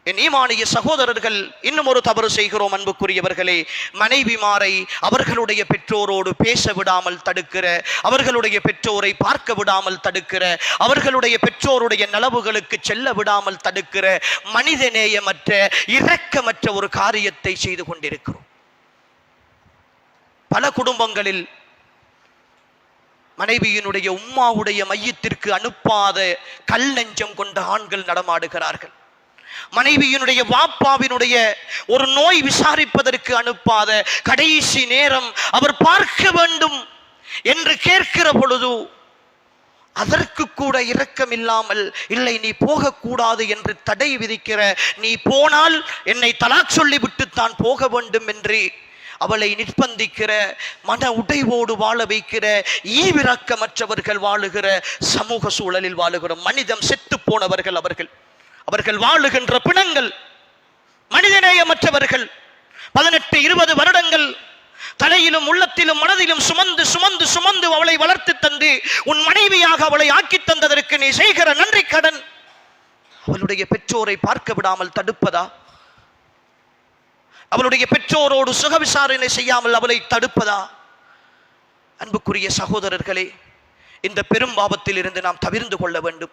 என் ஈமானிய சகோதரர்கள், இன்னும் ஒரு தவறு செய்கிறோம் அன்புக்குரியவர்களே. மனைவிமாரை அவர்களுடைய பெற்றோரோடு பேச விடாமல் தடுக்கிற, அவர்களுடைய பெற்றோரை பார்க்க விடாமல் தடுக்கிற, அவர்களுடைய பெற்றோருடைய நலவுகளுக்கு செல்ல விடாமல் தடுக்கிற மனிதநேயமற்ற, இரக்கமற்ற ஒரு காரியத்தை செய்து கொண்டிருக்கிறோம். பல குடும்பங்களில் மனைவியினுடைய உம்மாவுடைய மையத்திற்கு அனுப்பாத கல் நெஞ்சம் கொண்ட ஆண்கள் நடமாடுகிறார்கள். மனைவியினுடைய வாப்பாவினுடைய ஒரு நோய் விசாரிப்பதற்கு அனுப்பாத, கடைசி நேரம் அவர் பார்க்க வேண்டும் என்று கேட்கிற பொழுது அதற்கு கூட இரக்கம் இல்லாமல், இல்லை நீ போகக்கூடாது என்று தடை விதிக்கிற, நீ போனால் என்னை தலாக் சொல்லிவிட்டுத்தான் போக வேண்டும் என்று அவளை நிர்பந்திக்கிற, மன உடைவோடு வாழ வைக்கிற, ஈவிரக்கமற்றவர்கள் வாழுகிற சமூக சூழலில் வாழுகிற மனிதம் செத்து போனவர்கள் அவர்கள் வாழுகின்ற பிணங்கள், மனிதநேயமற்றவர்கள். 18-20 வருடங்கள் தலையிலும் உள்ளத்திலும் மனதிலும் சுமந்து சுமந்து சுமந்து அவளை வளர்த்து தந்து உன் மனைவியாக அவளை ஆக்கி தந்ததற்கு நீ செய்கிற நன்றி கடன் அவளுடைய பெற்றோரை பார்க்க விடாமல் தடுப்பதா? அவளுடைய பெற்றோரோடு சுக விசாரணை செய்யாமல் அவளை தடுப்பதா? அன்புக்குரிய சகோதரர்களே, இந்த பெரும் பாவத்தில் இருந்து நாம் தவிர்ந்து கொள்ள வேண்டும்.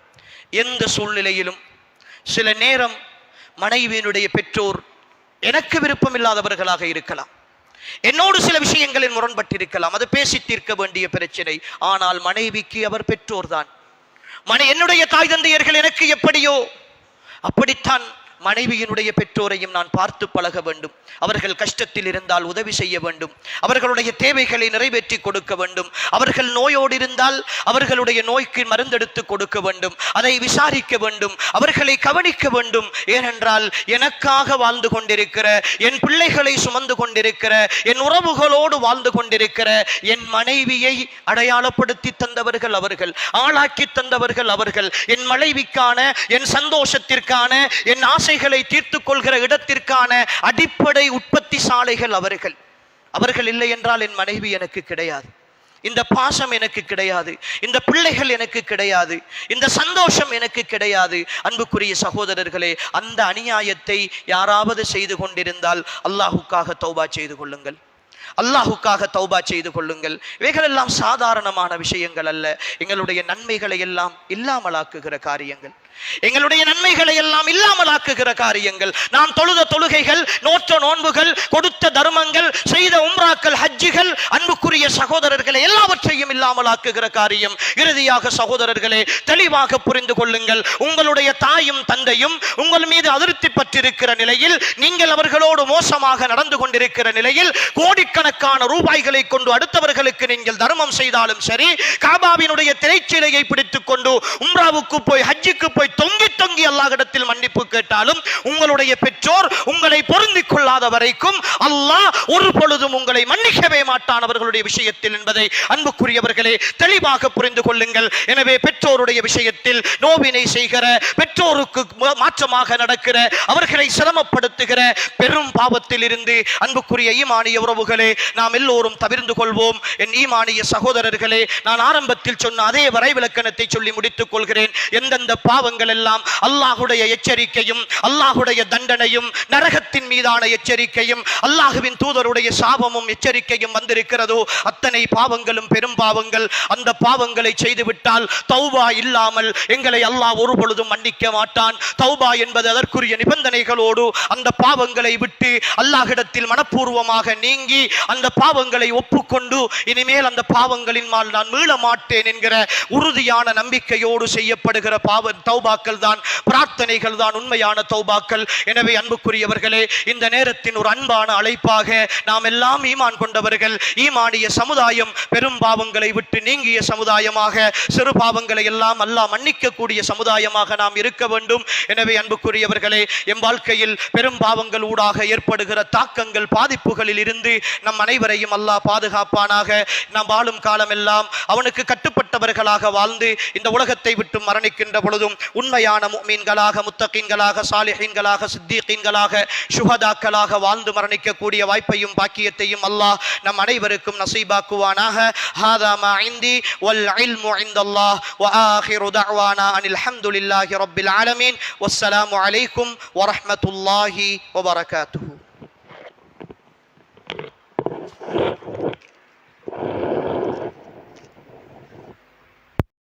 எந்த சூழ்நிலையிலும் சில நேரம் மனைவியினுடைய பெற்றோர் எனக்கு விருப்பம் இல்லாதவர்களாக இருக்கலாம், என்னோடு சில விஷயங்களில் முரண்பட்டிருக்கலாம், அது பேசி தீர்க்க வேண்டிய பிரச்சனை. ஆனால் மனைவிக்கு அவர் பெற்றோர் தான். என்னுடைய தாய் தந்தையர்கள் எனக்கு எப்படியோ அப்படித்தான் மனைவியினுடைய பெற்றோரையும் நான் பார்த்து பழக வேண்டும். அவர்கள் கஷ்டத்தில் இருந்தால் உதவி செய்ய வேண்டும், அவர்களுடைய தேவைகளை நிறைவேற்றி கொடுக்க வேண்டும். அவர்கள் நோயோடு இருந்தால் அவர்களுடைய நோய்க்கு மருந்தெடுத்து கொடுக்க வேண்டும், அதை விசாரிக்க வேண்டும், அவர்களை கவனிக்க வேண்டும். ஏனென்றால் எனக்காக வாழ்ந்து கொண்டிருக்கிற, என் பிள்ளைகளை சுமந்து கொண்டிருக்கிற, என் உறவுகளோடு வாழ்ந்து கொண்டிருக்கிற என் மனைவியை அடையாளப்படுத்தி தந்தவர்கள் அவர்கள், ஆளாக்கி தந்தவர்கள் அவர்கள். என் மனைவிக்கான, என் சந்தோஷத்திற்கான, என் ஆசைகளை தீர்த்து கொள்கிற இடத்திற்கான அடிப்படை உற்பத்தி சாலைகள் அவர்கள் இல்லை என்றால் என் மனைவி எனக்கு கிடையாது, இந்த பாசம் எனக்கு கிடையாது, இந்த பிள்ளைகள் எனக்கு கிடையாது, இந்த சந்தோஷம் எனக்கு கிடையாது. அன்புக்குரிய சகோதரர்களே, அந்த அநியாயத்தை யாராவது செய்து கொண்டிருந்தால் அல்லாஹுக்காக தௌபா செய்து கொள்ளுங்கள், அல்லாஹுக்காக தௌபா செய்து கொள்ளுங்கள். இவைகளெல்லாம் சாதாரணமான விஷயங்கள் அல்ல. எங்களுடைய நன்மைகளை எல்லாம் இல்லாமலாக்குகிற காரியங்கள், எங்களுடைய நன்மைகளை எல்லாம் இல்லாமலாக்குகிற காரியங்கள். நாம் தொழுத தொழுகைகள், நோற்ற நோன்புகள், கொடுத்த தர்மங்கள், செய்த உம்ராக்கள், ஹஜ்ஜுகள், அன்புக்குரிய சகோதரர்களை எல்லாவற்றையும் இல்லாமலாக்குகிற காரியம். இறுதியாக சகோதரர்களே, தெளிவாக புரிந்து கொள்ளுங்கள். உங்களுடைய தாயும் தந்தையும் உங்கள் மீது அதிருப்தி பற்றிருக்கிற நிலையில், நீங்கள் அவர்களோடு மோசமாக நடந்து கொண்டிருக்கிற நிலையில், கோடிக்கணக்கான ரூபாய்களை கொண்டு அடுத்தவர்களுக்கு நீங்கள் தர்மம் செய்தாலும் சரி, காபாவினுடைய திரைச்சீலையை பிடித்துக் கொண்டு உம்ராவுக்கு போய், ஹஜ்ஜுக்கு போய் தொங்கி தொங்கி அல்லாஹ்விடத்தில் மன்னிப்பு கேட்டாலும், உங்களுடைய பெற்றோர் உங்களை பொருந்திக் கொள்ளாத வரைக்கும் அல்லாஹ் ஒரு பொழுதும் உங்களை மன்னிக்கவே மாட்டான் அவர்களுடைய விஷயத்தில் என்பதை அன்புக்குரியவர்களே தெளிவாக புரிந்து கொள்ளுங்கள். எனவே பெற்றோருடைய விஷயத்தில் நோவினை செய்கிற, பெற்றோருக்கு மாற்றமாக நடக்கிற, அவர்களை சிரமப்படுத்துகிற பெரும் பாவத்தில் இருந்து அன்புக்குரிய ஈமானிய உறவுகளே நாம் எல்லோரும் தவிர்ந்து கொள்வோம். என் ஈமானிய சகோதரர்களே, நான் ஆரம்பத்தில் சொன்ன அதே வரைவிலக்கணத்தை சொல்லி முடித்துக் கொள்கிறேன். எந்தெந்த பாவங்கள் எல்லாம் அல்லாஹ்வுடைய எச்சரிக்கையும், அல்லாஹ்வுடைய தண்டனையும், நரகத்தின் மீதான எச்சரிக்கையும், அல்லாஹ்வின் தூதருடைய சாபமும் எச்சரிக்கையும் வந்திருக்கிறதோ அத்தனை பாவங்களும் பெரும் பாவங்கள். அந்த பாவங்களை செய்துவிட்டால் தௌபா இல்லாமல் எங்களை அல்லாஹ் ஒரு பொழுதும் மன்னிக்க மாட்டான். தௌபா என்பது அதற்குரிய நிபந்தனைகளோடு அந்த பாவங்களை விட்டு அல்லாஹ்விடத்தில் மனப்பூர்வமாக நீங்கி அந்த பாவங்களை ஒப்புக்கொண்டு இனிமேல் அந்த பாவங்களின் மேல் நான் மீள மாட்டேன் என்கிற உறுதியான நம்பிக்கையோடு செய்யப்படுகிற தௌபாக்கள் தான், பிரார்த்தனைகள் தான் உண்மையான தௌபாக்கள். எனவே அன்புக்குரியவர்களே, இந்த நேரத்தின் ஒரு அன்பான அழைப்பாக நாம் எல்லாம் ஈமான் கொண்டவர்கள், ஈமானிய சமுதாயம், பெரும் பாவங்களை விட்டு நீங்கிய சமுதாயமாக, சிறு பாவங்களை எல்லாம் அல்லாஹ் மன்னிக்கக்கூடிய சமுதாயமாக நாம் இருக்க வேண்டும். எனவே அன்புக்குரியவர்களே, எம் வாழ்க்கையில் பெரும் பாவங்கள் ஊடாக ஏற்படுகிற தாக்கங்கள், பாதிப்புகளில் இருந்து நம் அனைவரையும் அல்லாஹ் பாதுகாப்பானாக. நாம் வாழும் காலமெல்லாம் அவனுக்கு கட்டுப்பட்டவர்களாக வாழ்ந்து இந்த உலகத்தை விட்டு மரணிக்கின்ற பொழுதும் உண்மையான முஃமின்களாக, முத்தகீன்களாக, சாலிஹீன்களாக, சித்தீகீன்களாக, சுஹதாக்களாக வாழ்ந்து மரணிக்கக்கூடிய வாய்ப்பையும் பாக்கியத்தையும் அல்லாஹ் நம் அனைவருக்கும் நசீபாக்குவானாக. ஹாதா மா இந்தி வல் இல்மு இந்தல்லாஹ் வ ஆகிரு தஅவானா அனில் ஹம்துலில்லாஹி ரப்பில் ஆலமீன். வஸ்ஸலாமு அலைக்கும் வரஹ்மத்துல்லாஹி வ பரகாத்துஹு.